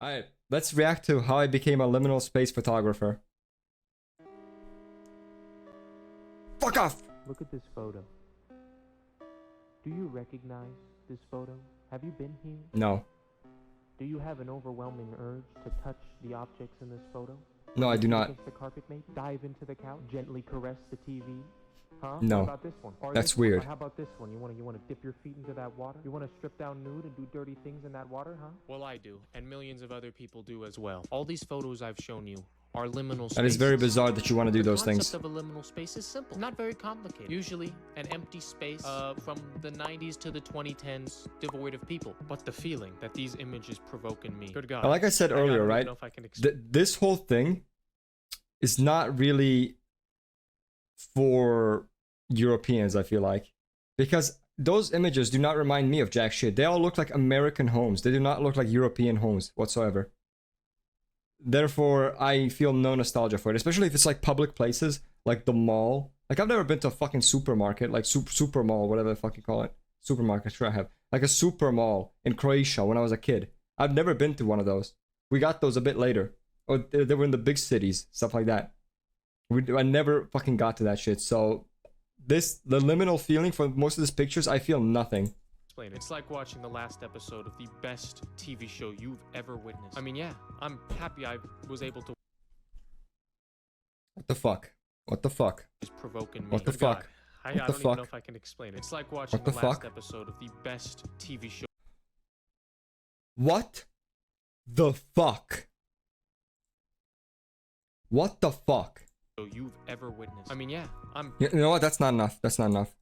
Alright, let's react to how I became a liminal space photographer. Fuck off! Look at this photo. Do you recognize this photo? Have you been here? No. Do you have an overwhelming urge to touch the objects in this photo? No, I do not. Against the carpet, maybe? Dive into the couch? Gently caress the TV? Huh? No. How about this one? Or That's this one? weird. Or how about this one? You wanna dip your feet into that water? You wanna strip down nude and do dirty things in that water, huh? Well, I do, and millions of other people do as well. All these photos I've shown you are liminal spaces. That is very bizarre that you want to do those things. The concept of a liminal space is simple, not very complicated. Usually, an empty space from the 90s to the 2010s, devoid of people. But the feeling that these images provoke in me. Good God. Like I said earlier, right? This whole thing is not really for Europeans, I feel like. Because those images do not remind me of jack shit. They all look like American homes. They do not look like European homes whatsoever. Therefore, I feel no nostalgia for it, especially if it's like public places, like the mall. Like, I've never been to a fucking supermarket, like super mall, whatever the fuck you call it. Supermarket, sure I have. Like a super mall in Croatia when I was a kid. I've never been to one of those. We got those a bit later. Or they were in the big cities, stuff like that. I never fucking got to that shit, so... the liminal feeling for most of these pictures, I feel nothing. It's like watching the last episode of the best TV show you've ever witnessed. I mean, yeah, I'm happy I was able to. What the fuck? What the fuck? Provoking me. What the fuck? I don't even know if I can explain it. It's like watching the last episode of the best TV show. What the fuck? What the fuck? You've ever witnessed. I mean, yeah, You know what? That's not enough. That's not enough.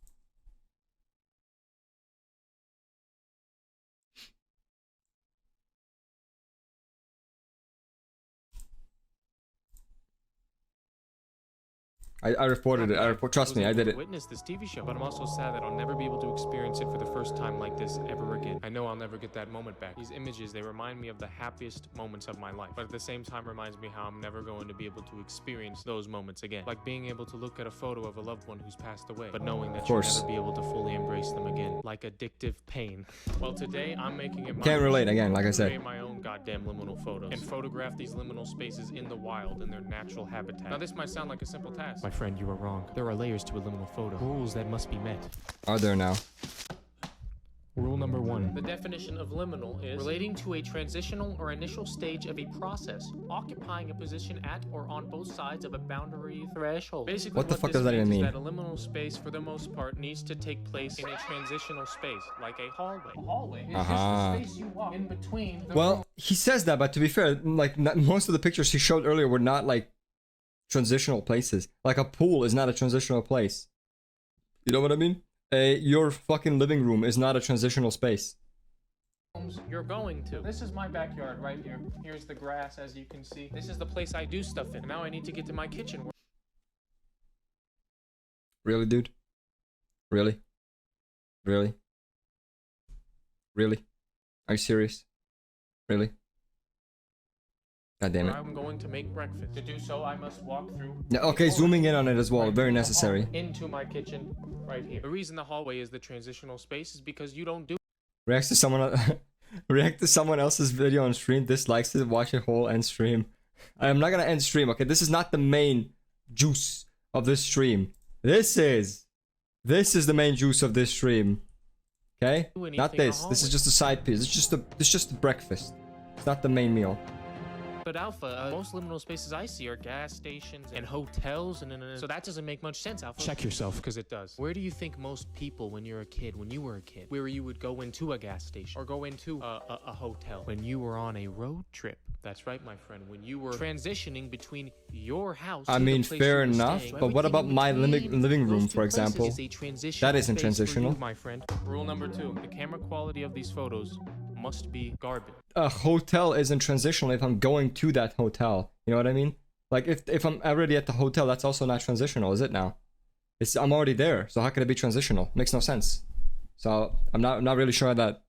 I reported it. Trust me, I did it. Witness this TV show, but I'm also sad that I'll never be able to experience it for the first time like this ever again. I know I'll never get that moment back. These images, they remind me of the happiest moments of my life, but at the same time reminds me how I'm never going to be able to experience those moments again. Like being able to look at a photo of a loved one who's passed away, but knowing that you'll never be able to fully embrace them again. Like addictive pain. Well, today I'm making it my Can't relate again, like I said. Create my own goddamn liminal photos and photograph these liminal spaces in the wild in their natural habitat. Now this might sound like a simple task. My friend, you are wrong. There are layers to a liminal photo. Rules that must be met. Are there now? Rule number 1. The definition of liminal is relating to a transitional or initial stage of a process, occupying a position at or on both sides of a boundary threshold. Basically, what the fuck does that even mean? That a liminal space, for the most part, needs to take place in a transitional space, like a hallway. A hallway is just the space you walk in between. Well, he says that, but to be fair, like most of the pictures he showed earlier were not like transitional places. Like a pool is not a transitional place. You know what I mean? Your fucking living room is not a transitional space. You're going to. This is my backyard right here. Here's the grass, as you can see. This is the place I do stuff in. Now I need to get to my kitchen. Really, dude? Really? Really? Really? Are you serious? Really? God damn it. I'm going to make breakfast. To do so, I must walk through. Yeah, okay, zooming in on it as well. Very necessary. Into my kitchen, right here. The reason the hallway is the transitional space is because you don't do. React to someone else's video on stream, dislikes it, watch it whole end stream. I am not gonna end stream, okay? This is not the main juice of this stream. This is the main juice of this stream. Okay? Not this. This is just a side piece. It's just the breakfast. It's not the main meal. But Alpha, most liminal spaces I see are gas stations and hotels, and so that doesn't make much sense, Alpha. Check yourself, because it does. Where do you think most people, when you were a kid, where you would go into a gas station or go into a hotel when you were on a road trip? That's right, my friend. When you were transitioning between your house. I mean, fair enough. But what about my living room, for example? That isn't transitional. My friend. Rule number 2: the camera quality of these photos must be garbage. A hotel isn't transitional if I'm going to that hotel. You know what I mean? Like if I'm already at the hotel, that's also not transitional, is it now? I'm already there, so how could it be transitional? Makes no sense. So I'm not really sure that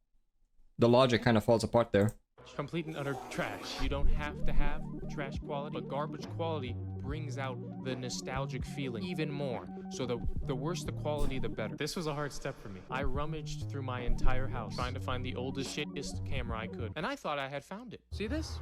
the logic kind of falls apart there. Complete and utter trash. You don't have to have trash quality, but garbage quality brings out the nostalgic feeling even more. So the worse the quality, the better. This was a hard step for me. I rummaged through my entire house trying to find the oldest, shittiest camera I could, and I thought I had found it. See this?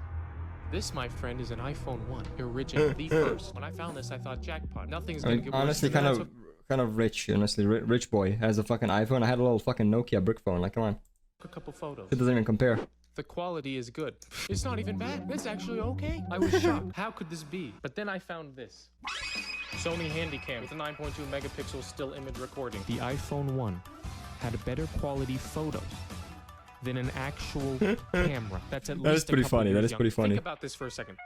This, my friend, is an iPhone 1, original, the first. When I found this, I thought jackpot. Nothing's gonna get worse. Honestly, than that. kind of rich. Honestly, rich boy has a fucking iPhone. I had a little fucking Nokia brick phone. Like, come on, A couple photos. it doesn't even compare. The quality is good. It's not even bad. It's actually okay. I was shocked. How could this be? But then I found this. Sony Handycam with a 9.2 megapixel still image recording. The iPhone 1 had better quality photos than an actual camera. That's at least That is pretty funny. That is pretty funny. Think about this for a second.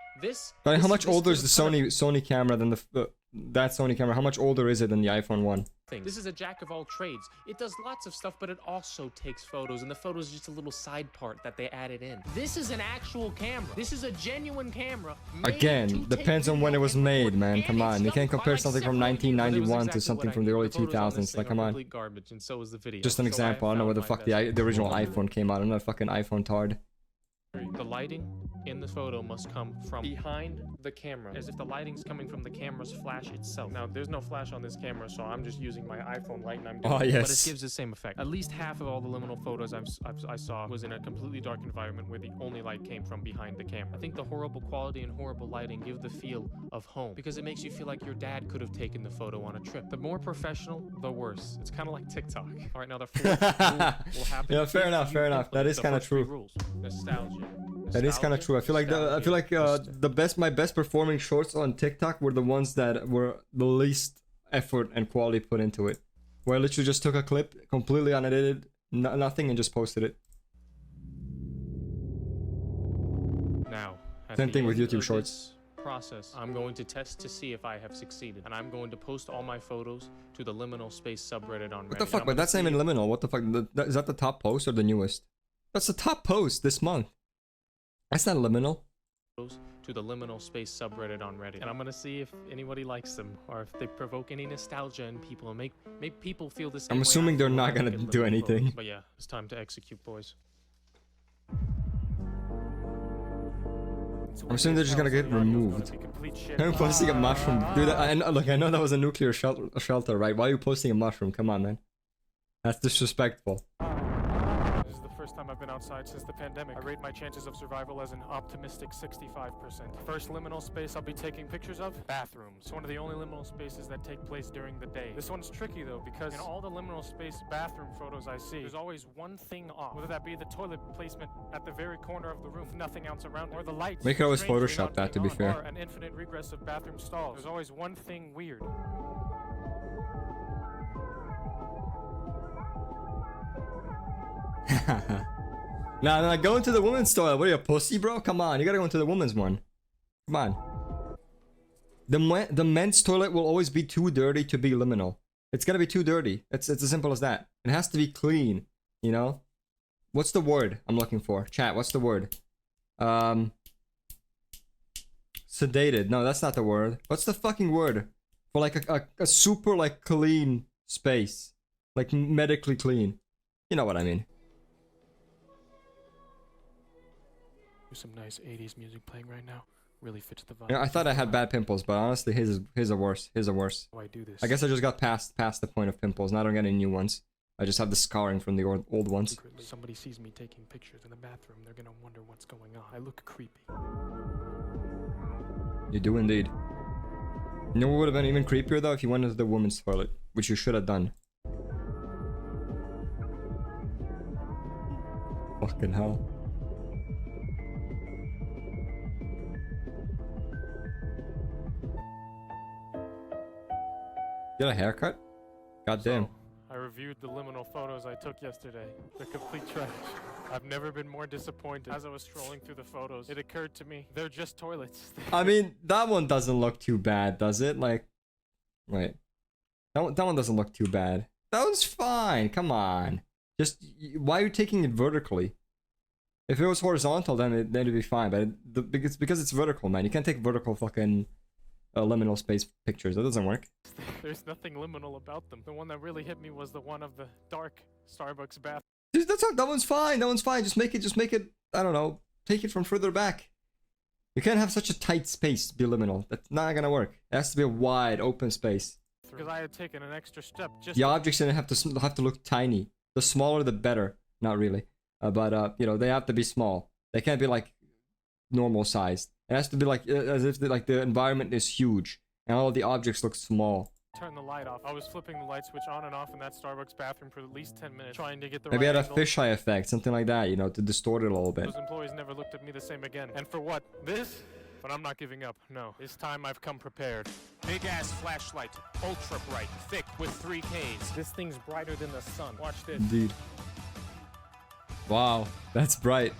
How much older is the gives a ton of Sony camera than that Sony camera? How much older is it than the iPhone 1? This is a jack of all trades. It does lots of stuff, but it also takes photos, and the photo is just a little side part that they added in. This is an actual camera. This is a genuine camera. Again, depends on when it was made, man. Come on, you can't compare something from 1991 to something from the early 2000s. Like, come on. Garbage, and so was the video. Just an example. I don't know where the fuck the original iPhone came out. I'm not a fucking iPhone tard. The lighting in the photo must come from behind the camera, as if the lighting's coming from the camera's flash itself. Now, there's no flash on this camera, so I'm just using my iPhone light, and I'm doing it, but it gives the same effect. At least half of all the liminal photos I saw was in a completely dark environment where the only light came from behind the camera. I think the horrible quality and horrible lighting give the feel of home, because it makes you feel like your dad could have taken the photo on a trip. The more professional, the worse. It's kind of like TikTok. All right, now the fourth rule will happen. Yeah, fair enough, fair enough. That is kind of true. Rules. Nostalgia. That is kind of true. I feel like my best performing shorts on TikTok were the ones that were the least effort and quality put into it. Where I literally just took a clip, completely unedited, nothing, and just posted it. Now, Same thing with YouTube Shorts. Process. I'm going to test to see if I have succeeded, and I'm going to post all my photos to the Liminal Space subreddit on Reddit. What the fuck? But that's not even Liminal. What the fuck? Is that the top post or the newest? That's the top post this month. That's not Liminal. To the Liminal Space subreddit on Reddit, and I'm gonna see if anybody likes them or if they provoke any nostalgia in people and make people feel the same. I'm assuming they're not gonna do anything. But yeah, it's time to execute, boys. I'm assuming they're just gonna get removed. I'm posting a mushroom, dude. I know that was a nuclear shelter, right? Why are you posting a mushroom? Come on, man. That's disrespectful. This is the first time I've been outside since the pandemic. I rate my chances of survival as an optimistic 65%. First liminal space I'll be taking pictures of? Bathrooms. It's one of the only liminal spaces that take place during the day. This one's tricky though, because in all the liminal space bathroom photos I see, there's always one thing off. Whether that be the toilet placement at the very corner of the room, with nothing else around it, or the lights. We could always strangely Photoshop not that, to being be on, fair. or an infinite regress of bathroom stalls. There's always one thing weird. Nah, go into the women's toilet. What are you, a pussy, bro? Come on, you gotta go into the women's one. Come on. The men's toilet will always be too dirty to be liminal. It's gonna be too dirty. It's as simple as that. It has to be clean, you know? What's the word I'm looking for? Chat, what's the word? Sedated. No, that's not the word. What's the fucking word? For like a super like clean space. Like medically clean. You know what I mean. There's some nice 80s music playing right now. Really fits the vibe. Yeah, I thought I had bad pimples, but honestly, his are worse. His are worse. How I do this. I guess I just got past the point of pimples. Now I don't get any new ones. I just have the scarring from the old ones. Secretly, somebody sees me taking pictures in the bathroom, they're gonna wonder what's going on. I look creepy. You do indeed. You know what would have been even creepier though? If you went into the women's toilet, which you should have done. Fucking hell. Get a haircut? God damn. So, I reviewed the liminal photos I took yesterday. They're complete trash. I've never been more disappointed. As I was scrolling through the photos, it occurred to me, they're just toilets. I mean, that one doesn't look too bad, does it? Like, wait. That one doesn't look too bad. That one's fine, come on. Just, why are you taking it vertically? If it was horizontal, then it'd be fine, but because it's vertical, man. You can't take vertical fucking liminal space pictures. That doesn't work. There's nothing liminal about them. The one that really hit me was the one of the dark Starbucks bath. Dude, that one's fine. That one's fine. Just make it. I don't know. take it from further back. You can't have such a tight space to be liminal. That's not gonna work. It has to be a wide, open space. Because I had taken an extra step just The objects in it have to look tiny. The smaller, the better. Not really, but you know, they have to be small. They can't be like normal sized. It has to be like as if the environment is huge and all of the objects look small. turn the light off. I was flipping the light switch on and off in that Starbucks bathroom for at least 10 minutes, trying to get the Maybe right add a angle. fisheye effect, something like that, you know, to distort it a little bit. Those employees never looked at me the same again. And for what? This? But I'm not giving up. No. This time I've come prepared. Big ass flashlight, ultra bright, thick with 3Ks. This thing's brighter than the sun. Watch this. Indeed. Wow, that's bright.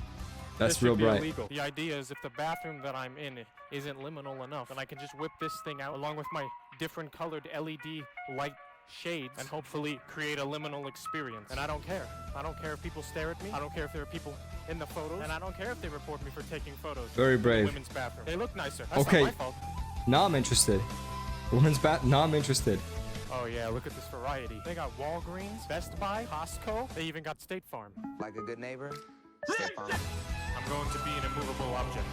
That's This real should be bright. illegal. The idea is if the bathroom that I'm in isn't liminal enough, then I can just whip this thing out along with my different colored LED light shades and hopefully create a liminal experience. And I don't care. I don't care if people stare at me. I don't care if there are people in the photos. And I don't care if they report me for taking photos. Very in the brave. women's bathroom. They look nicer. That's Okay. not my fault. Now I'm interested. Women's bath. Now I'm interested. Oh yeah, look at this variety. They got Walgreens, Best Buy, Costco. They even got State Farm. Like a good neighbor, step on. I'm going to be an immovable object.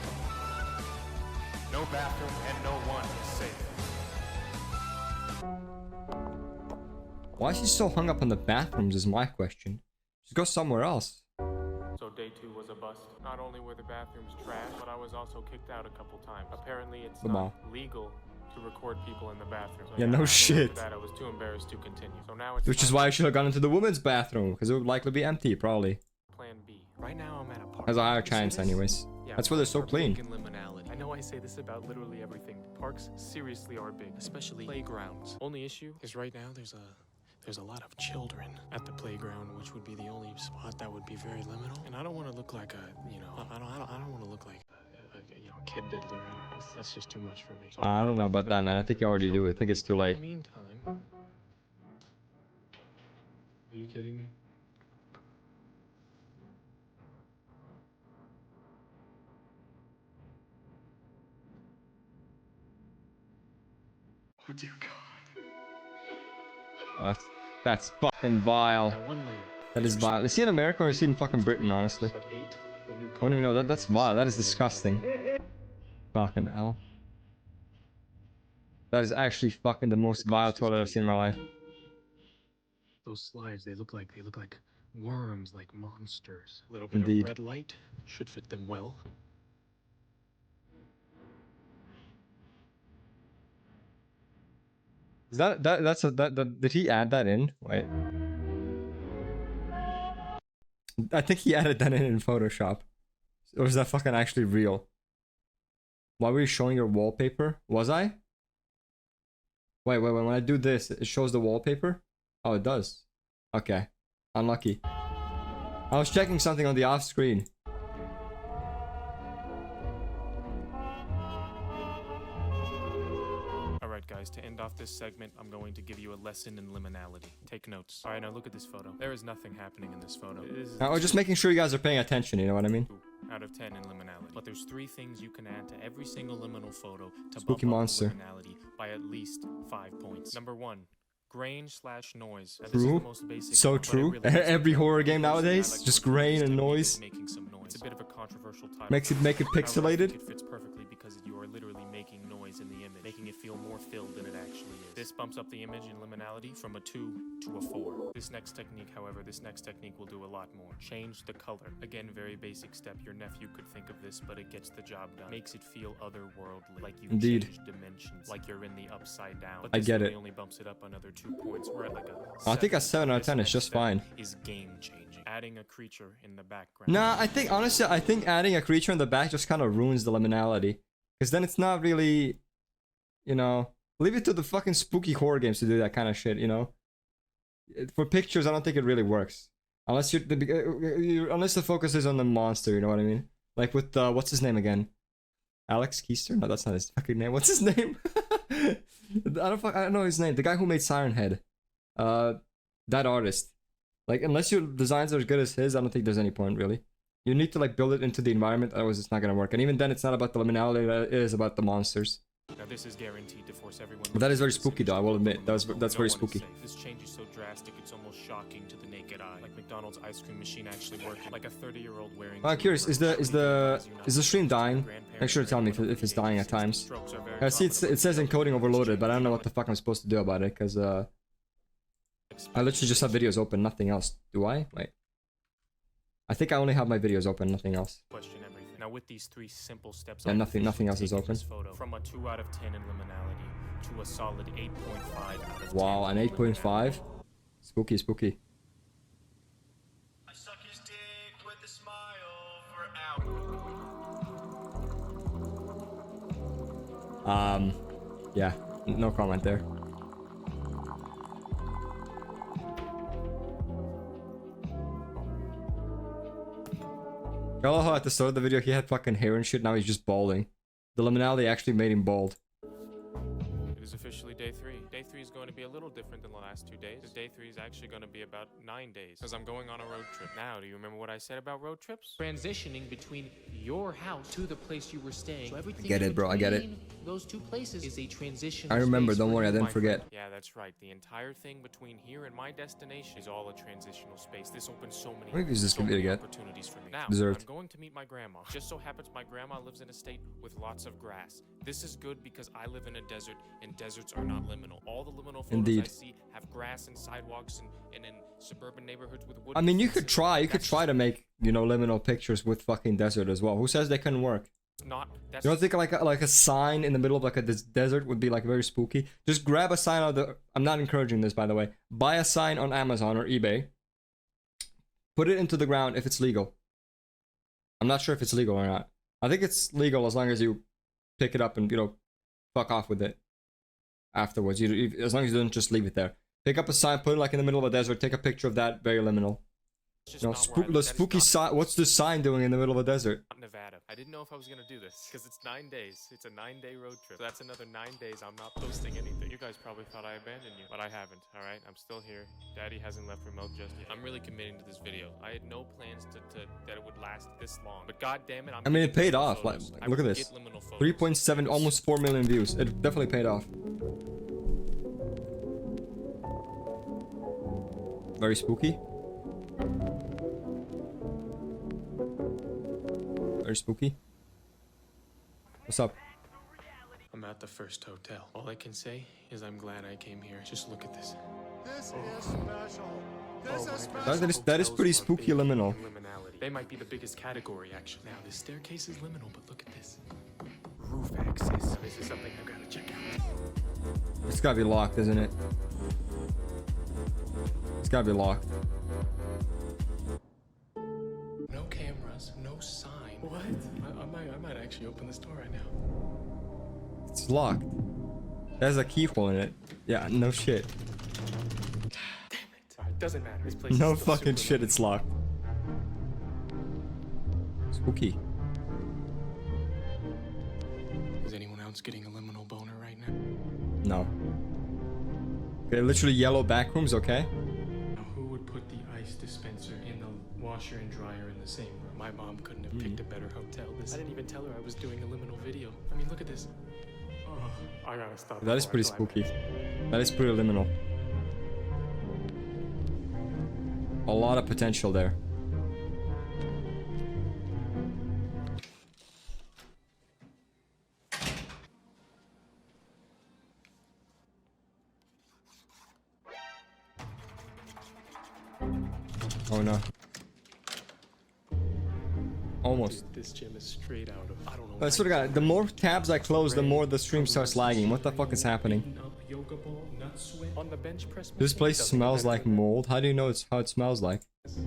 No bathroom and no one is safe. Why is he so hung up on the bathrooms is my question. Just go somewhere else. So day 2 was a bust. Not only were the bathrooms trash, but I was also kicked out a couple times. Apparently it's Come not legal to record people in the bathroom. So Yeah, no after shit. that, I was too embarrassed to continue. So now it's Which is time why I to should have gone into the women's bathroom, because it would likely be empty, probably. plan B. Right now I'm at a park. Has a higher You see chance this? anyways. Yeah, That's why they're so parks are clean. big in liminality. I know I say this about literally everything. Parks seriously are big, especially playgrounds. Only issue is right now there's a lot of children at the playground, which would be the only spot that would be very liminal. And I don't want to look like a, you know, I don't want to look like a kid diddler. That's just too much for me. So I don't know about that, man. I think you already do. I think it's too in late. the meantime, are you kidding me? Oh dear God. That's fucking vile. Now one layer. That is vile. Is he in America or is he in fucking Britain, honestly? But 8, the new I don't even know. That's vile. That is disgusting. Fucking hell. That is actually fucking the most vile toilet I've seen in my life. Those slides, they look like worms, like monsters. A little bit Indeed. of red light should fit them well. Is did he add that in? Wait. I think he added that in Photoshop. Or is that fucking actually real? Why were you showing your wallpaper? Was I? Wait, when I do this, it shows the wallpaper? Oh, it does. Okay. Unlucky. I was checking something on the off screen. Alright guys, to end off this segment, I'm going to give you a lesson in liminality. Take notes. Alright, now look at this photo. There is nothing happening in this photo. This is I was just making sure you guys are paying attention, you know what I mean? 2 out of 10 in liminality. But there's 3 things you can add to every single liminal photo to Spooky bump monster. up the liminality by at least 5 points. Number 1. Grain/noise. Now, this is True. the most basic So one, but it true. really is Every important. horror game Personally, I nowadays, like just to refer to grain this and technique noise. as making some noise. It's a bit of a controversial title. Make it However, I pixelated. think it fits perfectly because you are literally making noise in the image, making it feel more filled than it actually is. This bumps up the image in liminality from a 2 to a 4. This next technique will do a lot more. Change the color. Again, very basic step. Your nephew could think of this, but it gets the job done. Makes it feel otherworldly, like you've Indeed. changed dimensions, like you're in the upside down. But I this get really it. only bumps it up another 2 points. We're at like a I think a 7. 7 out of This 10 is next just step fine. is game changing. Adding a creature in the background. Nah, I think honestly, I think adding a creature in the back just kind of ruins the liminality. Because then it's not really, you know, leave it to the fucking spooky horror games to do that kind of shit, you know? For pictures, I don't think it really works. Unless unless the focus is on the monster, you know what I mean? Like with, what's his name again? Alex Keister? No, that's not his fucking name. What's his name? I don't know his name. The guy who made Siren Head. That artist. Like, unless your designs are as good as his, I don't think there's any point, really. You need to, like, build it into the environment, otherwise it's not gonna work. And even then, it's not about the liminality, it is about the monsters. Now this is guaranteed to force everyone. But that is very spooky, though. I will admit that's No very one is spooky. safe. This change is so drastic, it's almost shocking to the naked eye. Like McDonald's ice cream machine actually working. Like a 30-year-old wearing. I'm curious. Is the stream dying? Make sure to tell me if it's dying at times. I see it says encoding overloaded, but I don't know what the fuck I'm supposed to do about it because I literally just have videos open, nothing else. Do I? Wait. I think I only have my videos open, nothing else. Question everything. Now with these 3 simple steps, Yeah, I'm nothing else is taking open. this photo from a 2 out of 10 in liminality to a solid 8.5 out of 10. Wow, an in 8.5? liminality. Spooky, spooky. I suck his dick with a smile for hours. Yeah, no comment there. I love how at the start of the video he had fucking hair and shit, now he's just balding. The liminality actually made him bald. It is officially day 3. Day 3 is going to be a little different than the last 2 days. Day 3 is actually going to be about 9 days. Because I'm going on a road trip. Now, do you remember what I said about road trips? Transitioning between your house to the place you were staying. So everything Get it, bro, I get it. Those 2 places is a transition. I remember, space don't for worry, I you, didn't my forget. friend. Yeah, that's right. The entire thing between here and my destination is all a transitional space. This opens so many, What is this so gonna be many to get? opportunities for me. Now, Deserved. I'm going to meet my grandma. Just so happens my grandma lives in a state with lots of grass. This is good because I live in a desert and deserts are not liminal. All the liminal photos Indeed. I see have grass and sidewalks and in suburban neighborhoods with wood. I mean, you could try to make, you know, liminal pictures with fucking desert as well. Who says they couldn't work? That's You don't think like a sign in the middle of like a desert would be like very spooky? Just grab a sign out of the... I'm not encouraging this, by the way. Buy a sign on Amazon or eBay. Put it into the ground if it's legal. I'm not sure if it's legal or not. I think it's legal as long as you pick it up and, you know, fuck off with it afterwards. As long as you don't just leave it there. Pick up a sign, put it like in the middle of a desert, take a picture of that, very liminal. just You know, not where I live. the That is spooky not- sign. What's the sign doing in the middle of a desert? not Nevada. I didn't know if I was gonna do this because it's 9 days. It's a 9-day road trip. So that's another 9 days. I'm not posting anything. You guys probably thought I abandoned you, but I haven't. All right, I'm still here. Daddy hasn't left remote just yet. I'm really committing to this video. I had no plans that it would last this long, but god damn it, I mean, it paid liminal off. Like, photos. I look at will this. get liminal photos. 3.7, almost 4 million views. It definitely paid off. Very spooky. Very spooky. What's up? I'm at the first hotel. All I can say is I'm glad I came here. Just look at this. This is special. This is special. That is pretty Hotels are spooky big liminal. in liminality. They might be the biggest category, actually. Now, this staircase is liminal, but look at this. Roof access. Now, this is something I've got to check out. It's gotta be locked, isn't it? It's gotta be locked. No cameras, no sign. What? I might actually open this door right now. It's locked. There's a keyhole in it. Yeah, no shit. Alright, doesn't matter. This place No is still fucking super shit, it's locked. Spooky. Is anyone else getting a liminal boner right now? No. Okay, literally yellow back rooms, okay? Now, who would put the ice dispenser in the washer and dryer in the same room? My mom couldn't have picked a better hotel. I didn't even tell her I was doing a liminal video. I mean, look at this. Oh, I gotta stop. That is before I pretty spooky. That is pretty liminal. A lot of potential there. Oh no. Almost. This gym is straight out of. I don't know. I swear to God, the more tabs I close, the more the stream starts lagging. What the fuck is happening? Yoga ball, nut sweat on the bench press. This machine place doesn't smells get like better than mold. How do you know it's how it smells like?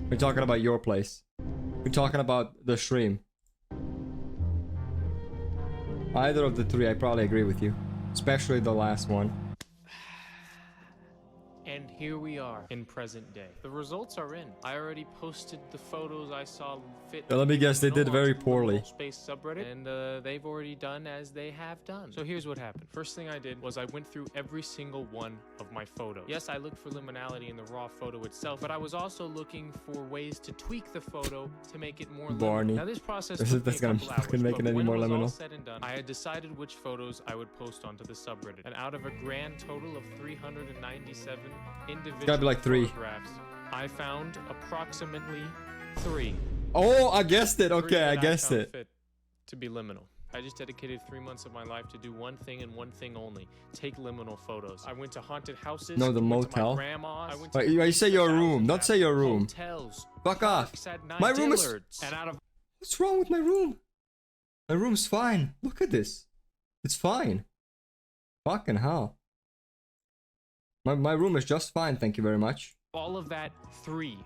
We're talking about your place. We're talking about the stream. Either of the three, I probably agree with you. Especially the last one. And here we are in present day. The results are in. I already posted the photos I saw fit. Let me guess, they did very onto the poorly. Liminal Space subreddit, and they've already done as they have done. So here's what happened. First thing I did was I went through every single one of my photos. Yes, I looked for liminality in the raw photo itself, but I was also looking for ways to tweak the photo to make it more Barney. liminal. Now this process This took is- that's me a gonna couple fucking hours, make but it any when more it was all liminal. said and done, I had decided which photos I would post onto the subreddit. And out of a grand total of 397 individual gotta be like 3. photographs, I found approximately 3. Oh, I guessed it. 3 Okay, I that guessed found it. fit to be liminal. I just dedicated 3 months of my life to do one thing and one thing only: take liminal photos. I went to haunted houses. No, the I went to motel. my grandma's. I went to Wait, you say your room. Don't say your room. hotels, Fuck off. parks at night, My room is- Dillard's. And out of What's wrong with my room? My room's fine. Look at this. It's fine. Fucking hell. My room is just fine, thank you very much. all of that, 3.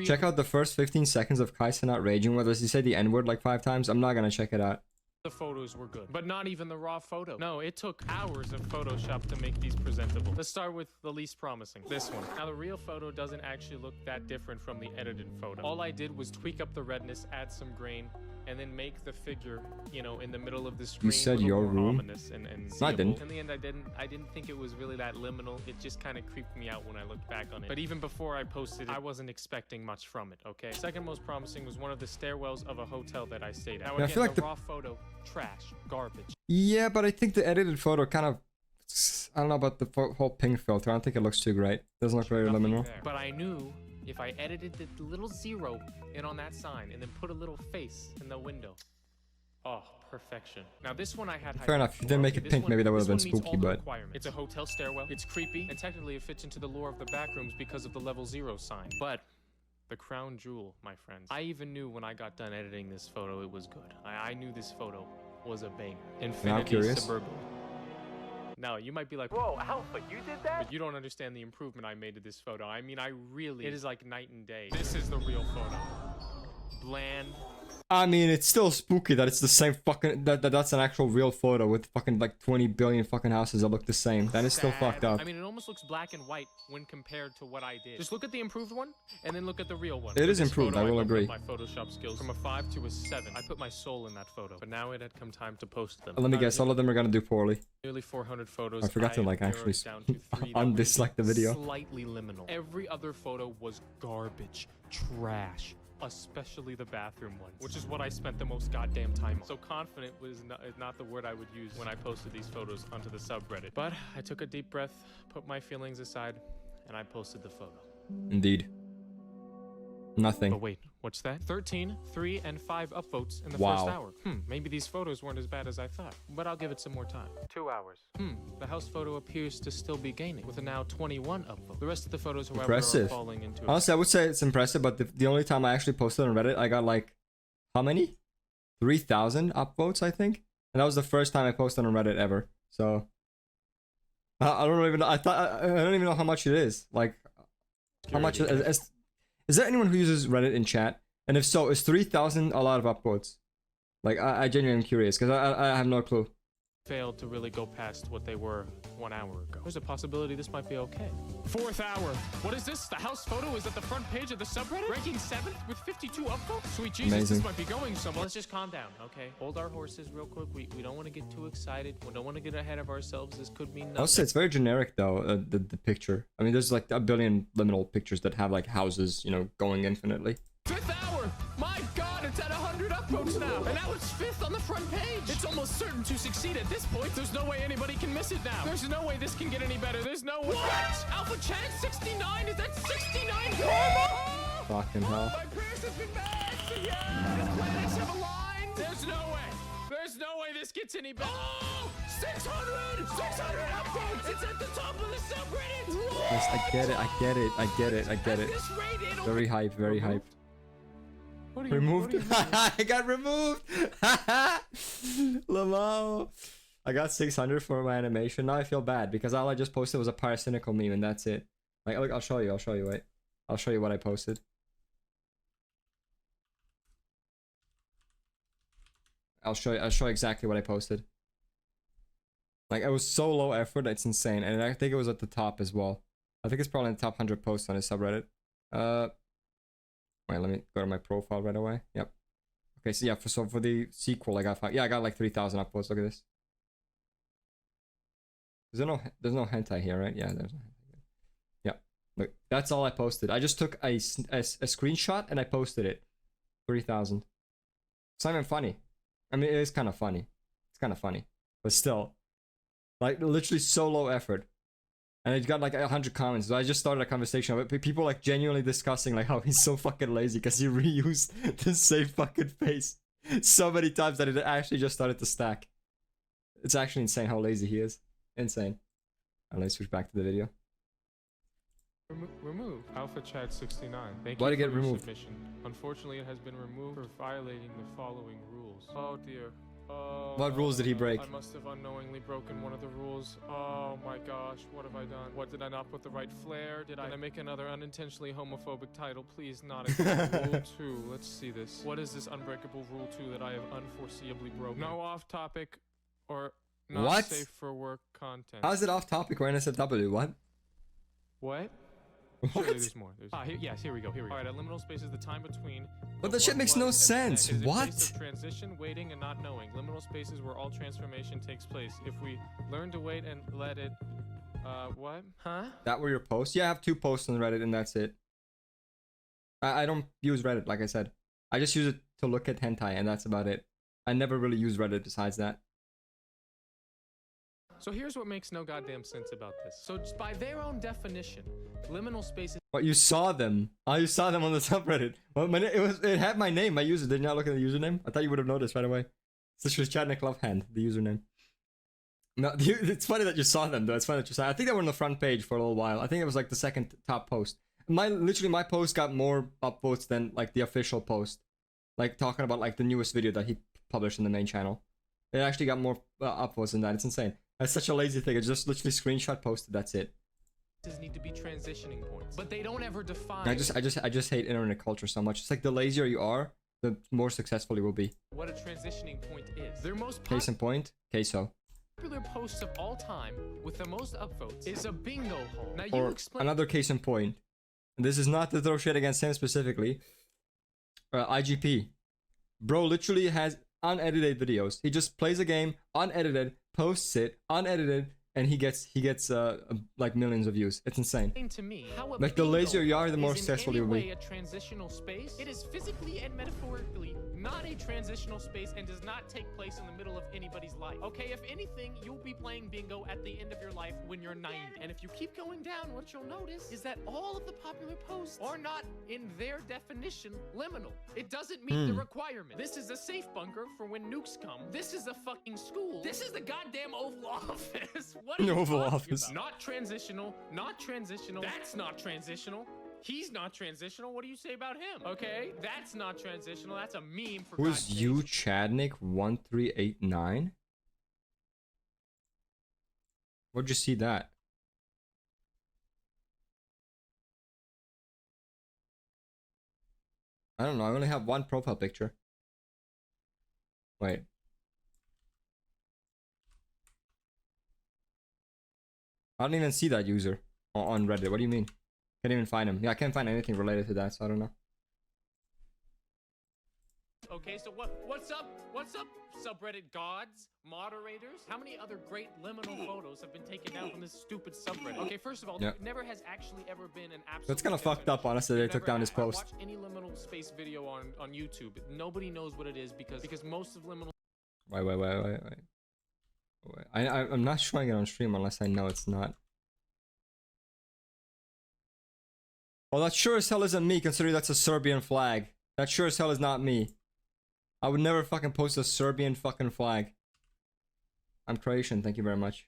Check out the first 15 seconds of Kaisen not raging. Whether he said the N-word like 5 times, I'm not gonna check it out. The photos were good, but not even the raw photo. No, it took hours of Photoshop to make these presentable. Let's start with the least promising, this one. Now, the real photo doesn't actually look that different from the edited photo. All I did was tweak up the redness, add some grain, and then make the figure, you know, in the middle of the screen. said a little your more room? ominous and I seeable. didn't. In the end, I didn't think it was really that liminal. It just kind of creeped me out when I looked back on it. But even before I posted it, I wasn't expecting much from it, okay? Second most promising was one of the stairwells of a hotel that I stayed at. Now, Yeah, I again, feel like the the- raw photo, trash, garbage. Yeah, but I think the edited photo kind of... I don't know about the whole pink filter. I don't think it looks too great. Doesn't look very Nothing liminal. there. But I knew if I edited the little 0 in on that sign and then put a little face in the window. Oh, perfection. Now this one I had Fair enough. If you didn't make it this pink, maybe that would've this been one meets spooky, all the but- requirements. It's a hotel stairwell. It's creepy, and technically it fits into the lore of the backrooms because of the level 0 sign. But the crown jewel, my friends. I even knew when I got done editing this photo, it was good. I knew this photo was a banger. Infinity curious. Suburban. Now, you might be like, whoa, Alpha, you did that? But you don't understand the improvement I made to this photo. I mean, it is like night and day. This is the real photo. Bland. I mean, it's still spooky that it's the same fucking... That's an actual real photo with fucking like 20 billion fucking houses that look the same. That is still sad. fucked up. I mean, it almost looks black and white when compared to what I did. Just look at the improved one, and then look at the real one. It For is this improved, photo, I will bumped up agree. My Photoshop skills from a 5 to a 7. I put my soul in that photo, but now it had come time to post them. Let me Out guess, of all of them are gonna do poorly. nearly 400 photos. I forgot to, have like, narrowed actually it down to 3 that undislike were the video. Slightly liminal. Every other photo was garbage, trash. Especially the bathroom ones, which is what I spent the most goddamn time on. So confident is not the word I would use when I posted these photos onto the subreddit. But I took a deep breath, put my feelings aside, and I posted the photo. Indeed. Nothing. But wait, what's that? 13, 3, and 5 upvotes in the Wow. first hour. Maybe these photos weren't as bad as I thought, but I'll give it some more time. 2 hours. The house photo appears to still be gaining, with a now 21 upvote. The rest of the photos, however, Impressive. are falling into Honestly, I would say it's impressive, but the only time I actually posted on Reddit, I got like, how many? 3,000 upvotes, I think? And that was the first time I posted on Reddit ever. So, I don't even know. I don't even know how much it is. Like, how much is there anyone who uses Reddit in chat? And if so, is 3,000 a lot of upvotes? Like, I genuinely am curious, because I have no clue. failed to really go past what they were 1 hour ago. There's a possibility this might be okay. 4th hour. What is this? The house photo is at the front page of the subreddit? Ranking 7th with 52 upvotes? Sweet Jesus, Amazing. this might be going somewhere. Let's just calm down, okay? Hold our horses real quick. We don't want to get too excited. We don't want to get ahead of ourselves. This could mean I would nothing. say it's very generic though, the picture. I mean, there's like a billion liminal pictures that have like houses, you know, going infinitely. 5th hour! My god, it's at 100 upvotes now! And now it's 5th on the front page! It's almost certain to succeed at this point. There's no way anybody can miss it now. There's no way this can get any better. There's no way. What? Alpha Chance 69? Is that 69 karma? Fucking hell. My prayers have been met! Yeah! The planets have aligned! There's no way! There's no way this gets any better! Oh! 600! 600 upvotes! It's at the top of the subreddit! What? Yes, I get it, I get it, I get it, I get At it. this rate, it'll Very hype, very hype. What are you, Removed. what are you I got removed. Lamau. I got 600 for my animation. Now I feel bad because all I just posted was a paracynical meme and that's it. Like, look, I'll show you. Wait. I'll show you what I posted. I'll show you exactly what I posted. Like, it was so low effort, it's insane. And I think it was at the top as well. I think it's probably in the top 100 posts on his subreddit. Wait, let me go to my profile right away. Yep. Okay, so yeah, for the sequel, I got I got like 3,000 upvotes. Look at this. There's no hentai here, right? Yeah, there's no hentai. Yeah, look, that's all I posted. I just took a screenshot and I posted it. 3,000. It's not even funny. I mean, it is kind of funny. It's kind of funny, but still, like literally so low effort. And it got like 100 comments. So I just started a conversation of it. People like genuinely discussing like how he's so fucking lazy because he reused the same fucking face so many times that it actually just started to stack. It's actually insane how lazy he is. Insane. And let's switch back to the video. Remove AlfaOxtrot 69. Thank Why'd you it get for your removed? submission. Unfortunately, it has been removed for violating the following rules. Oh dear. What rules did he break? I must have unknowingly broken one of the rules. Oh my gosh, what have I done? What, did I not put the right flare? Did I make another unintentionally homophobic title? Please not again. Rule 2. Let's see this. What is this unbreakable rule 2 that I have unforeseeably broken? No off topic or not What? safe for work content. How is it off topic? We're in SFW. What? What? Surely there's more. Yes, here we go. All right, liminal space is the time between. But that shit makes no sense. It is a What? place of transition, waiting, and not knowing. Liminal spaces where all transformation takes place. If we learn to wait and let it, what? Huh? That were your posts? Yeah, I have 2 posts on Reddit and that's it. I don't use Reddit, like I said. I just use it to look at hentai and that's about it. I never really use Reddit besides that. So here's what makes no goddamn sense about this. So just by their own definition, liminal spaces. But you saw them. Oh, you saw them on the subreddit. Well, it had my name, my user. Did you not look at the username? I thought you would have noticed right away. This was Chadnik Love Hand, the username. No, it's funny that you saw them though. It's funny that you saw. I think they were on the front page for a little while. I think it was like the second top post. Literally my post got more upvotes than like the official post. Like talking about like the newest video that he published on the main channel. It actually got more upvotes than that. It's insane. That's such a lazy thing. It's just literally screenshot posted. That's it. Need to be transitioning points, but they don't ever define. I just hate internet culture so much. It's like the lazier you are, the more successful you will be. What a transitioning point is. Their most Case in point, queso. popular posts of all time with the most upvotes is a bingo hole. Now you Or explain. another case in point. And this is not to throw shit against him specifically. IGP. Bro literally has unedited videos. He just plays a game, unedited, posts it, unedited, and he gets like millions of views. It's insane. To me, how a Like the bingo lazier you are, the more is in successful any you will way be. a transitional space. It is physically and metaphorically not a transitional space and does not take place in the middle of anybody's life. Okay, if anything, you'll be playing bingo at the end of your life when you're 90. And if you keep going down, what you'll notice is that all of the popular posts are not, in their definition, liminal. It doesn't meet the requirement. This is a safe bunker for when nukes come. This is a fucking school. This is the goddamn Oval Office. What are you Oval talking Office. about? Not transitional. Not transitional. That's not transitional. He's not transitional. What do you say about him? Okay, that's not transitional. That's a meme for Who's God's you, sakes. Chadnik 1389? Where'd you see that? I don't know. I only have one profile picture. Wait. I don't even see that user on Reddit. What do you mean? Can't even find him. Yeah, I can't find anything related to that, so I don't know. Okay, so what's up? What's up, subreddit gods, moderators? How many other great liminal photos have been taken down from this stupid subreddit? Okay, first of all, Yeah. there never has actually ever been an absolute. That's kind of fucked up, honestly. They You've took never down his I post. watch any liminal space video on YouTube. Nobody knows what it is because most of liminal Wait. I'm not showing it on stream unless I know it's not. Well, that sure as hell isn't me, considering that's a Serbian flag. That sure as hell is not me. I would never fucking post a Serbian fucking flag. I'm Croatian, thank you very much.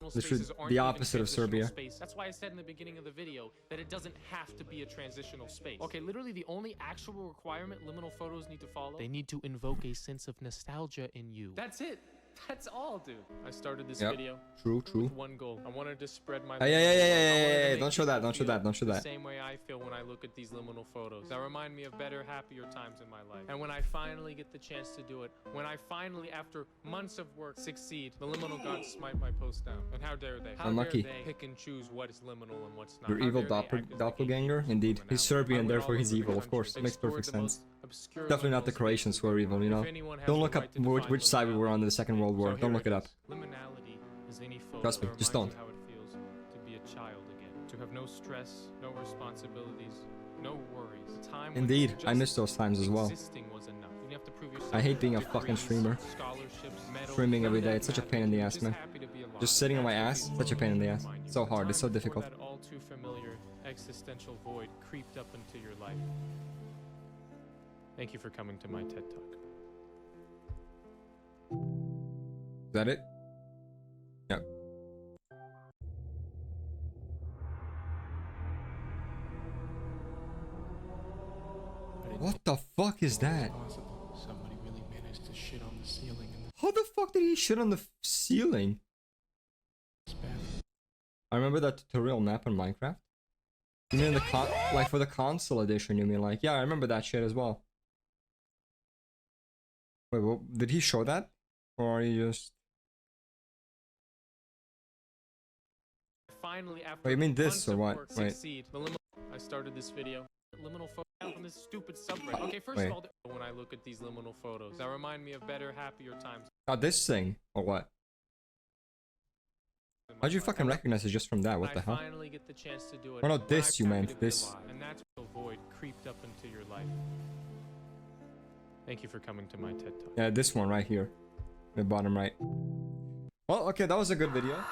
spaces aren't the even opposite of transitional Serbia. space. That's why I said in the beginning of the video that it doesn't have to be a transitional space. Okay, literally the only actual requirement liminal photos need to follow, they need to invoke a sense of nostalgia in you. That's it. That's all, dude. I started this Yep. video True, true. with one goal. I wanted to spread my. Hey, liminal hey, hey, love. hey, I wanted to hey, make don't show that, people don't show feel that, don't show the that. same way I feel when I look at these liminal photos that remind me of better, happier times in my life. And when I finally get the chance to do it, when I finally, after months of work, succeed, the liminal gods smite my post down. And how dare they? How Unlucky. dare they pick and choose what is liminal and what's not? Your How evil dare they act as the doppelganger? gatekeepers Indeed. of He's normality? Serbian, I went therefore all he's over the evil, of country, course. Makes explored perfect the sense. most obscure Definitely not liminal the Croatians spaces who are in the evil, world. you know? If anyone has Don't the look up right to define which side we were on in the Second World War. so Don't here look it it up. is. Liminality is any photo Trust me, that just reminds don't. you how it feels to be a child again. To have no stress, no responsibilities, no worries. A time when Indeed, just I miss those times as well. existing was enough. You didn't have to prove yourself. I hate being a Degrees, fucking streamer. scholarships, medals, Streaming none every of day, that it's such a mattered. pain in the You were ass, man. happy to be alive. Just sitting on my That's ass, what such a these pain in the photos ass. remind you So of. hard, it's so Time before difficult. that all too familiar existential void creeped up into your life. Thank you for coming to my TED Talk. Is that it? Yep. What the fuck is that? Somebody really managed to shit on the ceiling in How the fuck did he shit on the ceiling? this bathroom. I remember that tutorial map on Minecraft. You mean the like for the console edition, you mean like, yeah, I remember that shit as well. Wait, what, did he show that? Or are you just... Finally, after Wait, you mean this months or of what? work, Wait. succeed. I started this video. Liminal photo on this stupid subreddit. Okay, first Wait. of all, when I look at these liminal photos, that remind me of better, happier times. Not this thing, or what? in my How'd you life. fucking recognize it just from that? What When the hell? I finally get the chance to do it. Or not when this, I'm you happy meant, to be this. alive, and that's the void creeped up into your life. Thank you for coming to my TED Talk. Yeah, this one right here. The bottom right. Well, okay, that was a good video.